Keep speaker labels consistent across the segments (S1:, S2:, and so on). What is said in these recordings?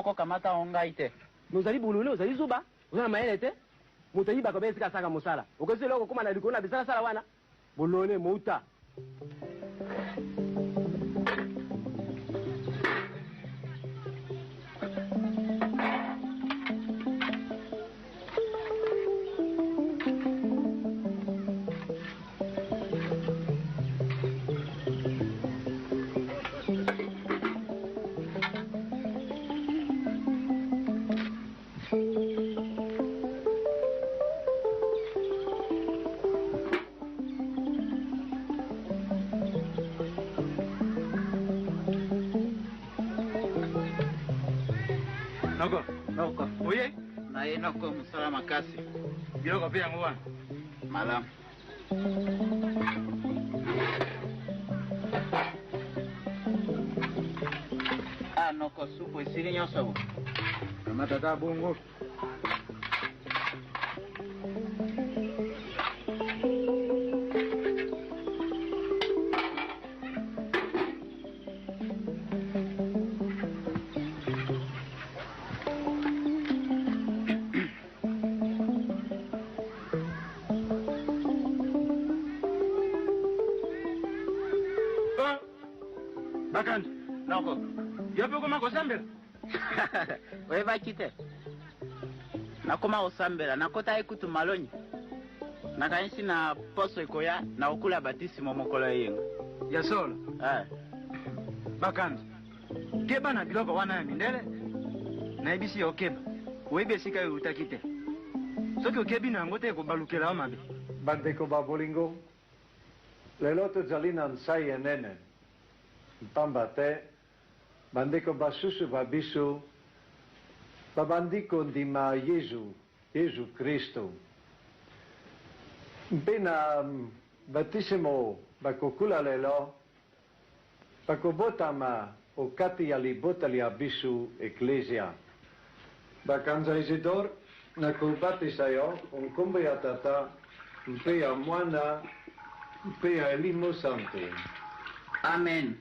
S1: Oko kamata onga ite.
S2: Nozali bulule, ozali zuba, ozali mayele te. Mutani bako besi ka saka musala. Okosi loko kuma na likona bisala sala wana. Bulole muta.
S1: Noko.
S3: Oye?
S1: Na ye noko musala makasi.
S3: Biloko pia ngwa.
S1: Malam. Noko supu isiri nyonso bo.
S3: Kamata ta bongo. Bakan,
S1: Noko.
S3: Yope koma kosambela?
S1: Oye bakite. Nakoma osambela, nakota ekutu malonyi. Nakanisi na poso ekoya na okula batisimo mokolo yenga.
S3: Ya solo.
S1: Bakan.
S3: Keba na biloko wana ya mindele? Na ebisi okeba. Oyebi esika yo utakite. Soki okebi na ngote kobalukela wa mabe.
S4: Bandeko babolingo. Lelo tozali na nsai enene. Pamba te, bandeko basusu babiso, babandiko ndima Yesu Kristo. Mpena batisimo bakokula lelo, bakobotama okati ya libota ya bisu eklesia. Bakanza Isidor, nakubatisa yo, onkombo ya tata, mpe ya mwana, mpe ya elimo santo.
S1: Amen.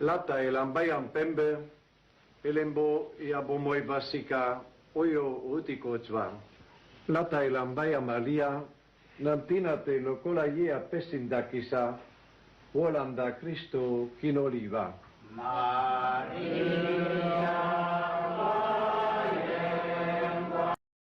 S4: Lata elamba ya mpembe, elembo ya bomoi basika, oyo utiko tzwa. Lata elamba ya Maria, nantina te lokola ye apesindakisa, Wolanda Kristo kinoliva.
S1: Maria.